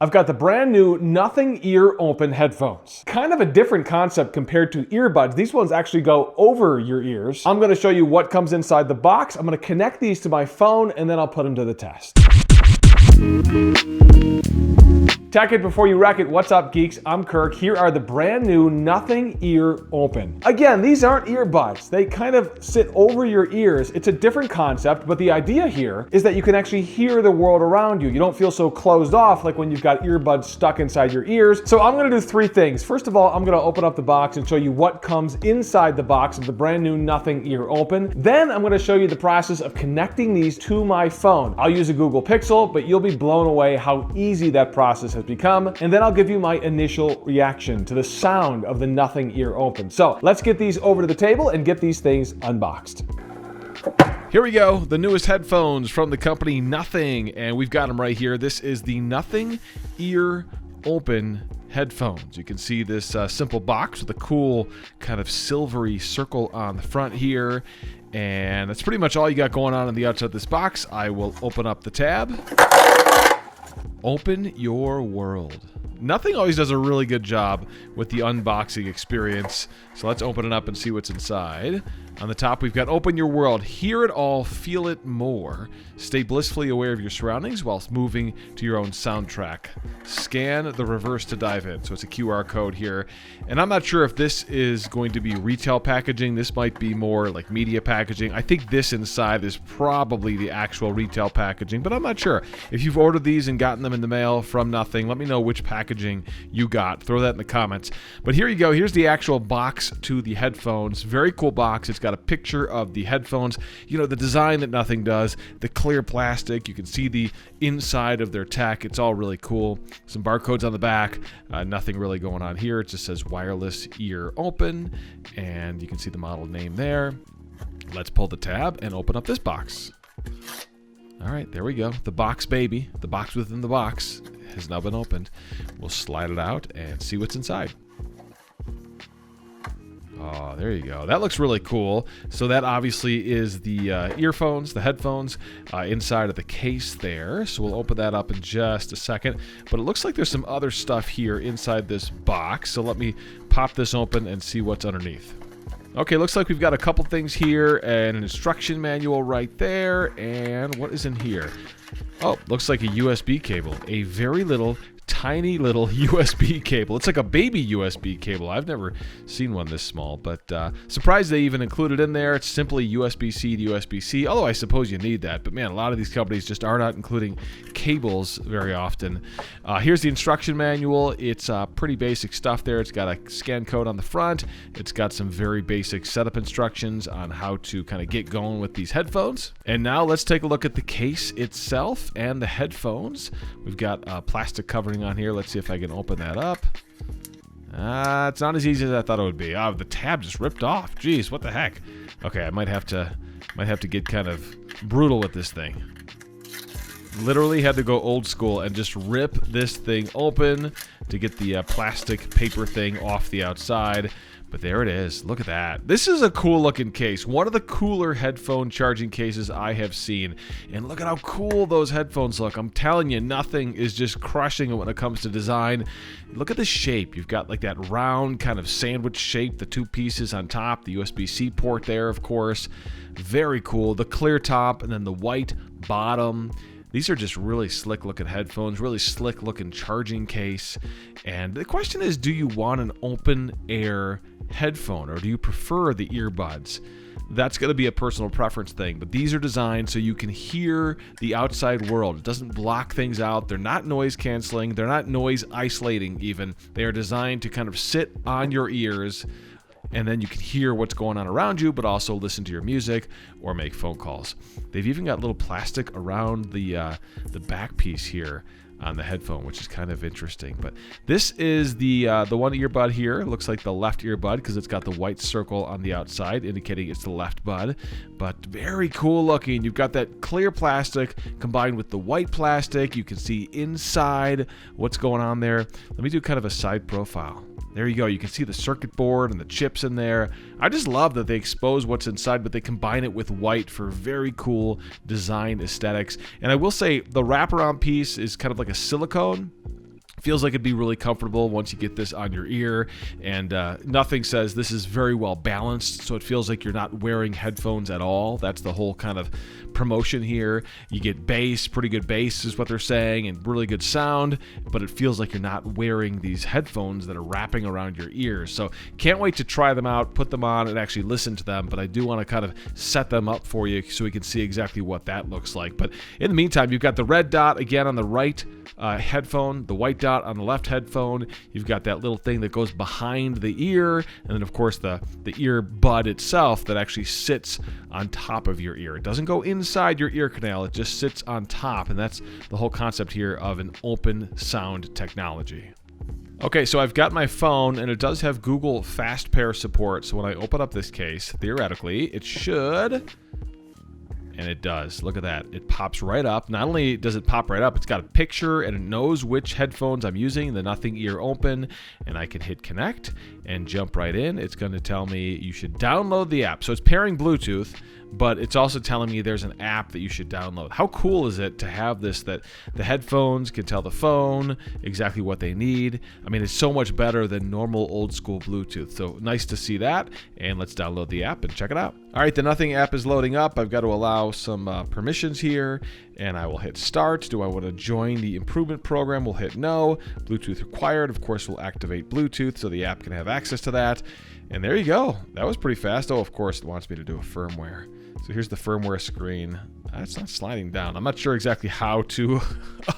I've got the brand new Nothing Ear Open headphones. Kind of a different concept compared to earbuds. These ones actually go over your ears. I'm gonna show you what comes inside the box. I'm gonna connect these to my phone and then I'll put them to the test. Tech it before you wreck it. What's up, geeks? I'm Kirk. Here are the brand new Nothing Ear Open. Again, these aren't earbuds. They kind of sit over your ears. It's a different concept, but the idea here is that you can actually hear the world around you. You don't feel so closed off like when you've got earbuds stuck inside your ears. So I'm gonna do three things. First of all, I'm gonna open up the box and show you what comes inside the box of the brand new Nothing Ear Open. Then I'm gonna show you the process of connecting these to my phone. I'll use a Google Pixel, but you'll be blown away how easy that process has become, and then I'll give you my initial reaction to the sound of the Nothing Ear Open. So let's get these over to the table and get these things unboxed. Here we go, the newest headphones from the company Nothing, and we've got them right here. This is the Nothing Ear Open headphones. You can see this simple box with a cool kind of silvery circle on the front here, and that's pretty much all you got going on the outside of this box. I will open up the tab. Open your world. Nothing always does a really good job with the unboxing experience. So let's open it up and see what's inside. On the top, we've got Open Your World. Hear it all, feel it more. Stay blissfully aware of your surroundings whilst moving to your own soundtrack. Scan the reverse to dive in. So it's a QR code here. And I'm not sure if this is going to be retail packaging. This might be more like media packaging. I think this inside is probably the actual retail packaging, but I'm not sure. If you've ordered these and gotten them in the mail from Nothing, let me know which packaging you got. Throw that in the comments. But here you go. Here's the actual box to the headphones. Very cool box. It's got a picture of the headphones. You know, the design that Nothing does, the clear plastic. You can see the inside of their tech. It's all really cool. Some barcodes on the back. Nothing really going on here. It just says wireless ear open, and you can see the model name there. Let's pull the tab and open up this box. All right, there we go. The box, baby. The box within the box has now been opened. We'll slide it out and see what's inside. Oh, there you go. That looks really cool. So that obviously is the earphones, the headphones inside of the case there. So we'll open that up in just a second. But it looks like there's some other stuff here inside this box. So let me pop this open and see what's underneath. Okay, looks like we've got a couple things here and an instruction manual right there. And what is in here? Oh, looks like a USB cable. A very tiny little USB cable. It's like a baby USB cable. I've never seen one this small, but surprised they even included in there. It's simply USB-C to USB-C, although I suppose you need that. But man, a lot of these companies just are not including cables very often. Here's the instruction manual. It's pretty basic stuff there. It's got a scan code on the front. It's got some very basic setup instructions on how to kind of get going with these headphones. And now let's take a look at the case itself and the headphones. We've got plastic covering on here. Let's see if I can open that up. It's not as easy as I thought it would be. Oh, the tab just ripped off. Jeez, what the heck? Okay, I might have to get kind of brutal with this thing. Literally had to go old school and just rip this thing open to get the plastic paper thing off the outside. But there it is. Look at that. This is a cool looking case. One of the cooler headphone charging cases I have seen. And look at how cool those headphones look. I'm telling you, Nothing is just crushing it when it comes to design. Look at the shape. You've got like that round kind of sandwich shape, the two pieces on top, the USB-C port there, of course. Very cool. The clear top and then the white bottom. These are just really slick looking headphones, really slick looking charging case. And the question is, do you want an open air headphone or do you prefer the earbuds? That's going to be a personal preference thing, but these are designed so you can hear the outside world. It doesn't block things out. They're not noise canceling. They're not noise isolating even. They are designed to kind of sit on your ears, and then you can hear what's going on around you, but also listen to your music or make phone calls. They've even got little plastic around the back piece here on the headphone, which is kind of interesting. But this is the one earbud here. It looks like the left earbud because it's got the white circle on the outside indicating it's the left bud. But very cool looking. You've got that clear plastic combined with the white plastic. You can see inside what's going on there. Let me do kind of a side profile. There you go. You can see the circuit board and the chips in there. I just love that they expose what's inside, but they combine it with white for very cool design aesthetics. And I will say the wraparound piece is kind of like a silicone. Feels like it'd be really comfortable once you get this on your ear, and nothing says this is very well balanced, so it feels like you're not wearing headphones at all. That's the whole kind of promotion here. You get bass, pretty good bass is what they're saying, and really good sound, but it feels like you're not wearing these headphones that are wrapping around your ears. So can't wait to try them out, put them on, and actually listen to them, but I do want to kind of set them up for you so we can see exactly what that looks like. But in the meantime, you've got the red dot again on the right headphone, the white dot on the left headphone. You've got that little thing that goes behind the ear, and then of course the ear bud itself that actually sits on top of your ear. It doesn't go inside your ear canal, it just sits on top, and that's the whole concept here of an open sound technology. Okay, so I've got my phone, and it does have Google Fast Pair support, so when I open up this case, theoretically, it should... And it does. Look at that. It pops right up. Not only does it pop right up, it's got a picture and it knows which headphones I'm using, the Nothing Ear Open, and I can hit connect and jump right in. It's going to tell me you should download the app. So it's pairing Bluetooth, but it's also telling me there's an app that you should download. How cool is it to have this, that the headphones can tell the phone exactly what they need? I mean, it's so much better than normal old school Bluetooth. So nice to see that, and let's download the app and check it out. All right, the Nothing app is loading up. I've got to allow some permissions here, and I will hit start. Do I want to join the improvement program? We'll hit no. Bluetooth required. Of course, we'll activate Bluetooth so the app can have access to that. And there you go. That was pretty fast. Oh, of course, it wants me to do a firmware. So here's the firmware screen. It's not sliding down. I'm not sure exactly how to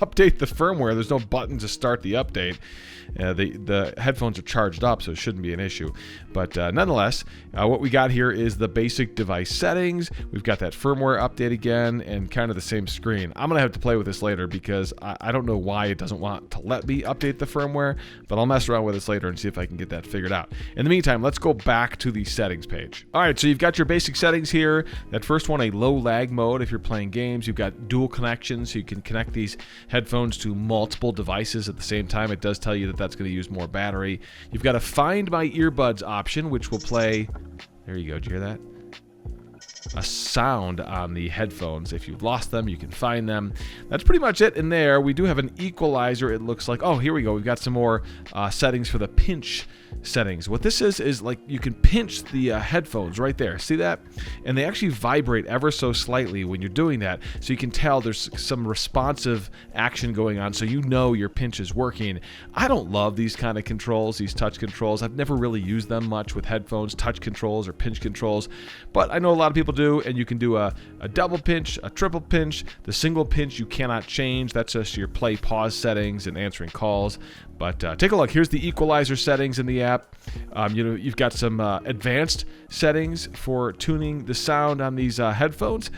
update the firmware. There's no button to start the update. The headphones are charged up, so it shouldn't be an issue. But nonetheless, what we got here is the basic device settings. We've got that firmware update again and kind of the same screen. I'm going to have to play with this later because I don't know why it doesn't want to let me update the firmware, but I'll mess around with this later and see if I can get that figured out. In the meantime, let's go back to the settings page. All right, so you've got your basic settings here. That first one, a low lag mode if you're playing games. You've got dual connections, so you can connect these headphones to multiple devices at the same time. It does tell you that that's going to use more battery. You've got a Find My Earbuds option, which will play, there you go, did you hear that? A sound on the headphones. If you've lost them, you can find them. That's pretty much it in there. We do have an equalizer, it looks like. Oh, here we go. We've got some more settings for the pinch settings. What this is like you can pinch the headphones right there. See that? And they actually vibrate ever so slightly when you're doing that. So you can tell there's some responsive action going on, so you know your pinch is working. I don't love these kind of controls, these touch controls. I've never really used them much with headphones, touch controls or pinch controls. But I know a lot of people do, and you can do a double pinch, a triple pinch. The single pinch you cannot change. That's just your play pause settings and answering calls. But take a look. Here's the equalizer settings in the app. You've got some advanced settings for tuning the sound on these headphones.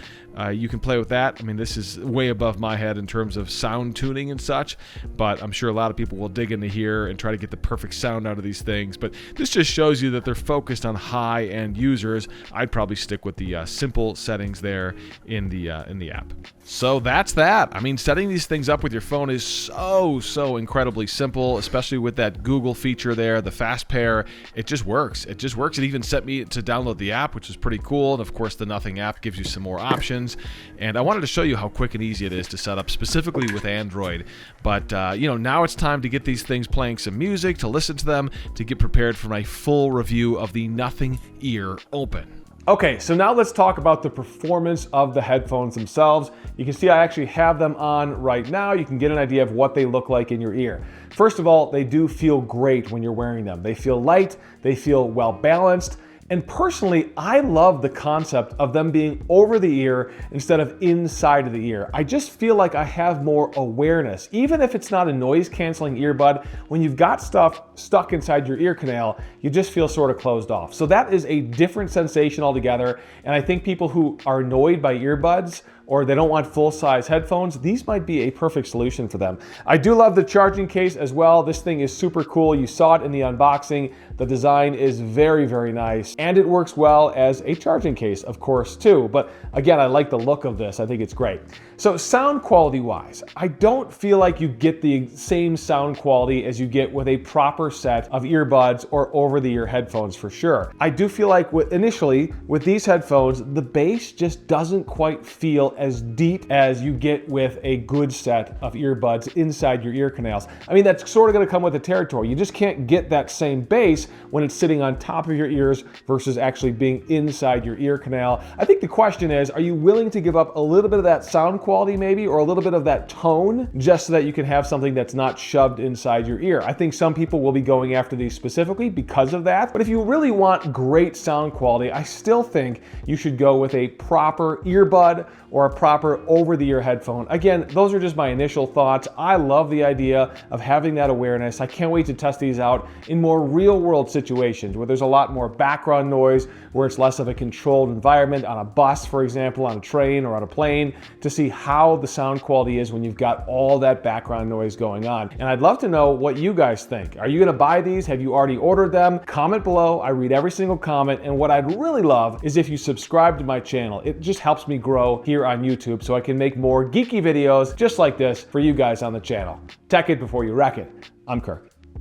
You can play with that. I mean, this is way above my head in terms of sound tuning and such, but I'm sure a lot of people will dig into here and try to get the perfect sound out of these things. But this just shows you that they're focused on high-end users. I'd probably stick with the simple settings there in the app. So that's that. I mean, setting these things up with your phone is so incredibly simple, especially with that Google feature there, the Fast Pair. It just works. It just works. It even set me to download the app, which is pretty cool. And of course, the Nothing app gives you some more options. And I wanted to show you how quick and easy it is to set up, specifically with Android. But now it's time to get these things playing some music, to listen to them, to get prepared for my full review of the Nothing Ear Open. Okay, so now let's talk about the performance of the headphones themselves. You can see I actually have them on right now. You can get an idea of what they look like in your ear. First of all, they do feel great when you're wearing them. They feel light, they feel well balanced. And personally, I love the concept of them being over the ear instead of inside of the ear. I just feel like I have more awareness. Even if it's not a noise canceling earbud, when you've got stuff stuck inside your ear canal, you just feel sort of closed off. So that is a different sensation altogether. And I think people who are annoyed by earbuds or they don't want full-size headphones, these might be a perfect solution for them. I do love the charging case as well. This thing is super cool. You saw it in the unboxing. The design is very, very nice, and it works well as a charging case, of course, too. But again, I like the look of this. I think it's great. So sound quality-wise, I don't feel like you get the same sound quality as you get with a proper set of earbuds or over-the-ear headphones for sure. I do feel like initially with these headphones, the bass just doesn't quite feel as deep as you get with a good set of earbuds inside your ear canals. I mean, that's sort of going to come with the territory. You just can't get that same bass when it's sitting on top of your ears versus actually being inside your ear canal. I think the question is, are you willing to give up a little bit of that sound quality maybe, or a little bit of that tone, just so that you can have something that's not shoved inside your ear? I think some people will be going after these specifically because of that. But if you really want great sound quality, I still think you should go with a proper earbud or a proper over-the-ear headphone. Again, those are just my initial thoughts. I love the idea of having that awareness. I can't wait to test these out in more real-world situations where there's a lot more background noise, where it's less of a controlled environment, on a bus, for example, on a train or on a plane, to see how the sound quality is when you've got all that background noise going on. And I'd love to know what you guys think. Are you gonna buy these? Have you already ordered them? Comment below. I read every single comment, and what I'd really love is if you subscribe to my channel. It just helps me grow here on YouTube so I can make more geeky videos just like this for you guys on the channel. Tech it before you wreck it. I'm Kirk.